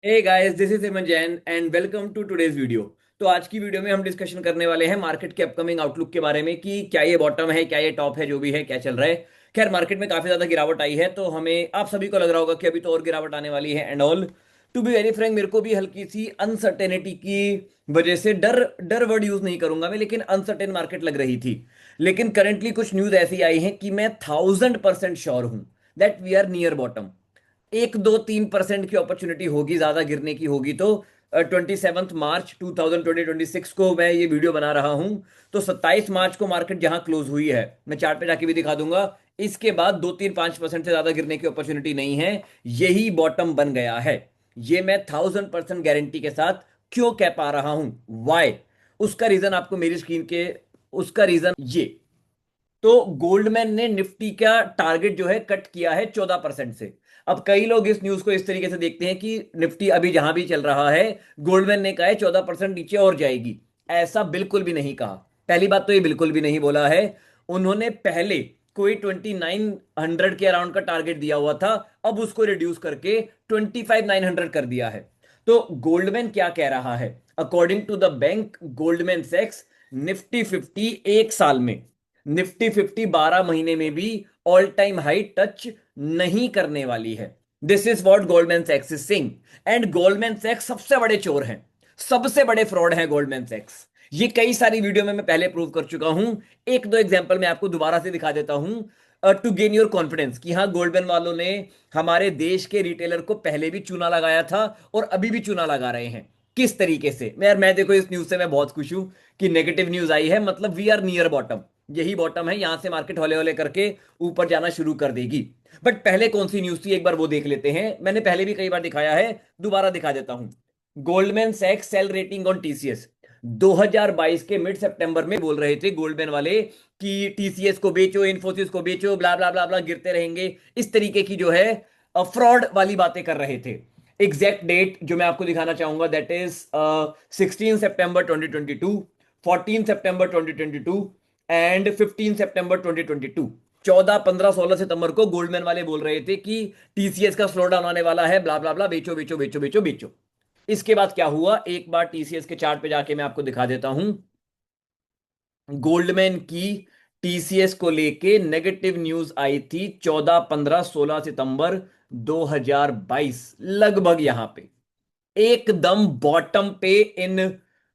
Hey guys, this is Heman Jain and welcome to today's video. तो आज की वीडियो में हम डिस्कशन करने वाले हैं मार्केट के अपकमिंग आउटलुक के बारे में कि क्या ये बॉटम है, क्या ये टॉप है, जो भी है क्या चल रहा है। खैर, मार्केट में काफी ज्यादा गिरावट आई है, तो हमें आप सभी को लग रहा होगा कि अभी तो और गिरावट आने वाली है and all. To be very frank, मेरे को भी हल्की सी अनसर्टेनिटी की वजह से डर डर वर्ड यूज नहीं करूंगा मैं, लेकिन अनसर्टेन मार्केट लग रही थी। लेकिन करंटली कुछ न्यूज ऐसी आई है कि मैं 1000% श्योर हूं that we are near bottom. 1 2 3% की अपॉर्चुनिटी होगी, ज्यादा गिरने की होगी तो 27 मार्च 2026 को मैं ये वीडियो बना रहा हूं। तो 27 मार्च को मार्केट जहां क्लोज हुई है, मैं चार्ट पे जाके भी दिखा दूंगा। इसके बाद 2 3 5% से ज्यादा गिरने की अपॉर्चुनिटी नहीं है। यही बॉटम बन गया है। ये मैं 1000% गारंटी के साथ क्यों कह पा रहा हूं, वाई, उसका रीजन आपको मेरी स्क्रीन के, उसका रीजन ये। तो गोल्डमैन ने निफ्टी का टारगेट जो है कट किया है 14% से। अब कई लोग इस न्यूज को इस तरीके से देखते हैं कि निफ्टी अभी जहां भी चल रहा है, गोल्डमैन ने कहा है 14% नीचे और जाएगी। ऐसा बिल्कुल भी नहीं कहा। पहली बात तो ये बिल्कुल भी नहीं बोला है। उन्होंने पहले कोई 2900 के अराउंड का टारगेट दिया हुआ था, अब उसको रिड्यूस करके 25,900 कर दिया है। तो गोल्डमैन क्या कह रहा है? According to the bank Goldman सेक्स, निफ्टी 50 एक साल में, निफ्टी 50 12 महीने में भी ऑल टाइम हाई टच नहीं करने वाली है। दिस इज वॉट गोल्डमैन सैक्स इज सिंग। एंड गोल्डमैन सैक्स सबसे बड़े चोर हैं, सबसे बड़े फ्रॉड हैं गोल्डमैन सैक्स। ये कई सारी वीडियो में मैं पहले प्रूव कर चुका हूं। एक दो एग्जांपल मैं आपको दोबारा से दिखा देता हूं टू गेन योर कॉन्फिडेंस कि हाँ, गोल्डमैन वालों ने हमारे देश के रिटेलर को पहले भी चूना लगाया था और अभी भी चूना लगा रहे हैं। किस तरीके से? मैं देखो, इस न्यूज से मैं बहुत खुश हूं कि नेगेटिव न्यूज आई है, मतलब वी आर नियर बॉटम। यही बॉटम है, यहां से मार्केट हौले हौले करके ऊपर जाना शुरू कर देगी। बट पहले कौन सी न्यूज थी, एक बार वो देख लेते हैं। मैंने पहले भी कई बार दिखाया है, दोबारा दिखा देता हूं। गोल्डमैन सैक्स सेल रेटिंग ऑन टीसीएस 2022 के मिड सितंबर में बोल रहे थे गोल्डमैन वाले कि टीसीएस को बेचो, इन्फोसिस को बेचो, ब्ला ब्ला ब्ला ब्ला, गिरते रहेंगे। इस तरीके की जो है फ्रॉड वाली बातें कर रहे थे। एग्जैक्ट डेट जो मैं आपको दिखाना चाहूंगा, that is 16 September 2022, 14 September 2022 and 15 सितंबर 2022। 14 15 16 सितंबर को गोल्डमैन वाले बोल रहे थे कि टीसीएस का स्लो डाउन आने वाला है, ब्ला ब्ला ब्ला, बेचो बेचो बेचो बेचो बेचो। इसके बाद क्या हुआ, एक बार टीसीएस के चार्ट पे जाके मैं आपको दिखा देता हूं। गोल्डमैन की टीसीएस को लेके नेगेटिव न्यूज आई थी 14 15 16 सितंबर 2022, लगभग यहां पे एकदम बॉटम पे इन।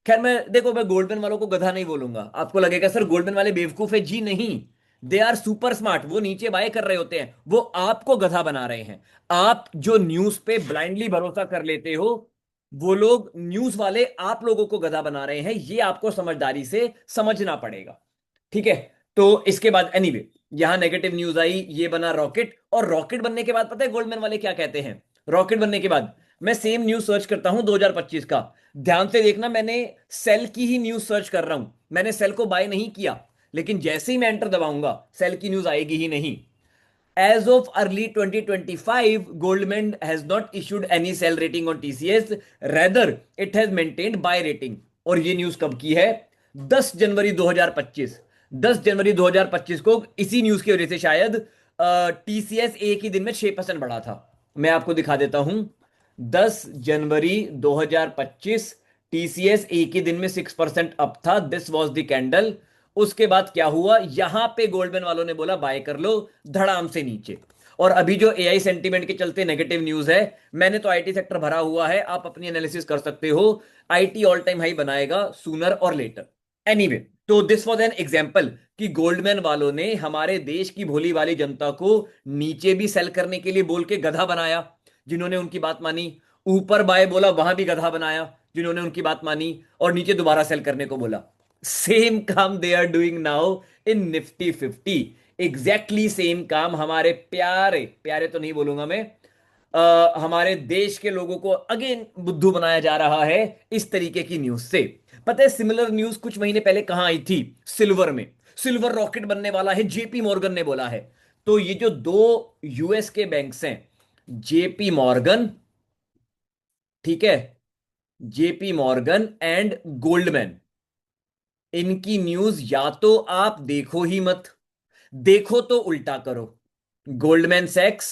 खैर, मैं गोल्डमैन वालों को गधा नहीं बोलूंगा। आपको लगेगा सर गोल्डमैन वाले बेवकूफ है, जी नहीं। They are super smart. वो नीचे बाय कर रहे होते हैं, वो आपको गधा बना रहे हैं। आप जो न्यूज पे ब्लाइंडली भरोसा कर लेते हो, वो लोग न्यूज वाले आप लोगों को गधा बना रहे हैं। ये आपको समझदारी से समझना पड़ेगा, ठीक है? तो इसके बाद एनीवे, यहां नेगेटिव न्यूज आई, ये बना रॉकेट। और रॉकेट बनने के बाद पता है गोल्डमैन वाले क्या कहते हैं? रॉकेट बनने के बाद मैं सेम न्यूज सर्च करता हूं 2025 का। ध्यान से देखना, मैंने सेल की ही न्यूज सर्च कर रहा हूं। मैंने सेल को बाय नहीं किया, लेकिन जैसे ही मैं एंटर दबाऊंगा सेल की न्यूज आएगी ही नहीं। As of early 2025, Goldman has not issued any sell rating on TCS. Rather, it has maintained buy rating. और ये न्यूज कब की है? 10 जनवरी 2025। 10 जनवरी 2025 को इसी न्यूज की वजह से शायद टीसीएस एक ही दिन में 6% बढ़ा था। मैं आपको दिखा देता हूं। 10 जनवरी 2025, टीसीएस एक ही दिन में 6% अप था। This was the candle. उसके बाद क्या हुआ, यहां पे गोल्डमैन वालों ने बोला बाय कर लो, धड़ाम से नीचे। और अभी जो एआई सेंटीमेंट के चलते नेगेटिव न्यूज है, मैंने तो आईटी सेक्टर भरा हुआ है, आप अपनी एनालिसिस कर सकते हो। आईटी ऑल टाइम हाई बनाएगा सूनर और लेटर। एनीवे, तो दिस वॉज एन एग्जाम्पल कि गोल्डमैन वालों ने हमारे देश की भोली वाली जनता को नीचे भी सेल करने के लिए बोल के गधा बनाया, जिन्होंने उनकी बात मानी। ऊपर बाय बोला, वहां भी गधा बनाया, जिन्होंने उनकी बात मानी। और नीचे दोबारा सेल करने को बोला। सेम काम they are doing now in Nifty 50। Exactly same काम हमारे प्यारे प्यारे तो नहीं बोलूंगा मैं, हमारे देश के लोगों को अगेन बुद्धू बनाया जा रहा है इस तरीके की न्यूज से। पता है सिमिलर न्यूज कुछ महीने पहले कहां आई थी? सिल्वर में। सिल्वर रॉकेट बनने वाला है, जेपी मॉर्गन ने बोला है। तो ये जो दो यूएस के बैंक्स हैं, जेपी मॉर्गन, ठीक है, जेपी मॉर्गन एंड गोल्डमैन, इनकी न्यूज या तो आप देखो ही मत, देखो तो उल्टा करो। गोल्डमैन सैक्स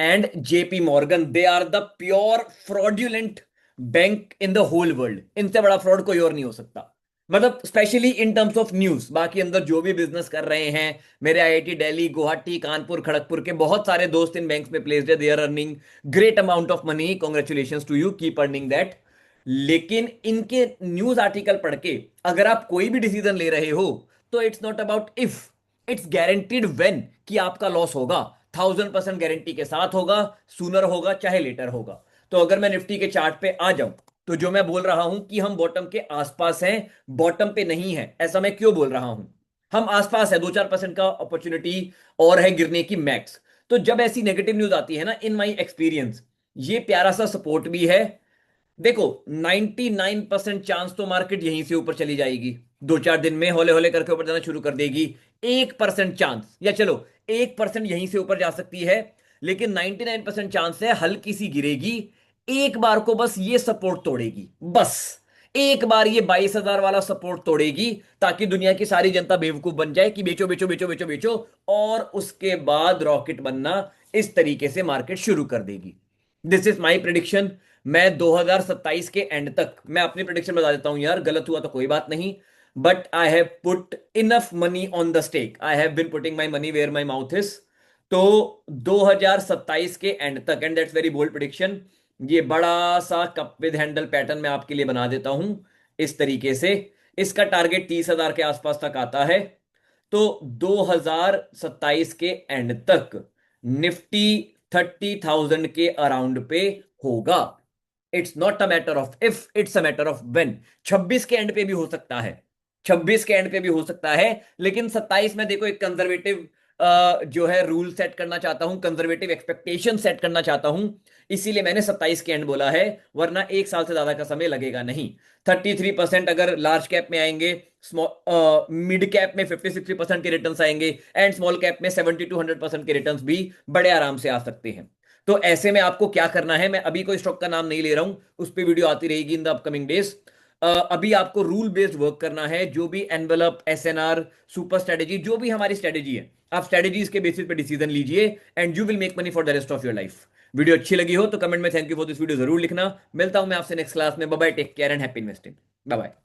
and JP Morgan, they are the pure fraudulent bank in the whole world. इनसे बड़ा फ्रॉड कोई और नहीं हो सकता, मतलब specially in terms of news. बाकी अंदर जो भी बिजनेस कर रहे हैं, मेरे आईआईटी दिल्ली, गुवाहाटी, कानपुर, खड़गपुर के बहुत सारे दोस्त इन बैंक्स में प्लेस्ड है, they are earning great amount of money, congratulation to you, keep earning that. लेकिन इनके न्यूज आर्टिकल पढ़ के अगर आप कोई भी डिसीजन ले रहे हो तो it's not about if, it's guaranteed when, कि आपका लॉस होगा, 1000% गारंटी के साथ होगा, सूनर होगा चाहे लेटर होगा। तो अगर मैं निफ्टी के चार्ट पे आ जाऊं, तो जो मैं बोल रहा हूं कि हम बॉटम के आसपास हैं, बॉटम पे नहीं है, ऐसा मैं क्यों बोल रहा हूं? हम आसपास है, 2-4% का अपॉर्चुनिटी और है गिरने की मैक्स। तो जब ऐसी नेगेटिव न्यूज आती है ना, इन माई एक्सपीरियंस ये प्यारा सा सपोर्ट भी है। देखो 99% चांस तो मार्केट यहीं से ऊपर चली जाएगी, 2-4 दिन में हौले हौले करके ऊपर जाना शुरू कर देगी। 1% चांस, या चलो 1% यहीं से ऊपर जा सकती है, लेकिन 99% चांस है हल्की सी गिरेगी। एक बार को बस ये सपोर्ट तोड़ेगी, बस एक बार ये 22,000 वाला सपोर्ट तोड़ेगी, ताकि दुनिया की सारी जनता बेवकूफ बन जाए कि बेचो बेचो बेचो बेचो बेचो, और उसके बाद रॉकेट बनना इस तरीके से मार्केट शुरू कर देगी। This is my prediction. मैं 2027 के एंड तक, मैं अपनी प्रिडिक्शन बता देता हूं यार, गलत हुआ तो कोई बात नहीं, but I have put enough money on the stake, I have been putting my money where my mouth is. तो 2027 के एंड तक, and that's very bold prediction, ये बड़ा सा कप विद हैंडल पैटर्न मैं आपके लिए बना देता हूं इस तरीके से। इसका टारगेट 30,000 के आसपास तक आता है। तो 2027 के एंड तक निफ्टी 30,000 के अराउंड पे होगा। It's not a matter of if, it's a matter of when. 26 के एंड पे भी हो सकता है, 26 के एंड पे भी हो सकता है, लेकिन 27 में देखो एक कंजर्वेटिव जो है रूल सेट करना चाहता हूं, कंजर्वेटिव एक्सपेक्टेशन सेट करना चाहता हूं, इसीलिए मैंने 27 के एंड बोला है, वरना एक साल से ज्यादा का समय लगेगा नहीं। 33% अगर लार्ज कैप में आएंगे, मिड कैप में 50-60% के रिटर्न्स आएंगे, एंड स्मॉल कैप में 70-100% के रिटर्न्स भी बड़े आराम से आ सकते हैं। तो ऐसे में आपको क्या करना है, मैं अभी कोई स्टॉक का नाम नहीं ले रहा हूं, उस पर वीडियो आती रहेगी इन द अपकमिंग डेज। अभी आपको रूल बेस्ड वर्क करना है, जो भी एनवेलप, एसएनआर, सुपर स्ट्रेटेजी, जो भी हमारी स्ट्रेटेजी है, आप स्ट्रेटेजीज के बेसिस पे डिसीजन लीजिए, and you will make money for the rest of your life. Video अच्छी लगी हो तो कमेंट में thank you for this video जरूर लिखना। मिलता हूं मैं आपसे नेक्स्ट क्लास में। Bye bye, take care and happy investing. Bye bye.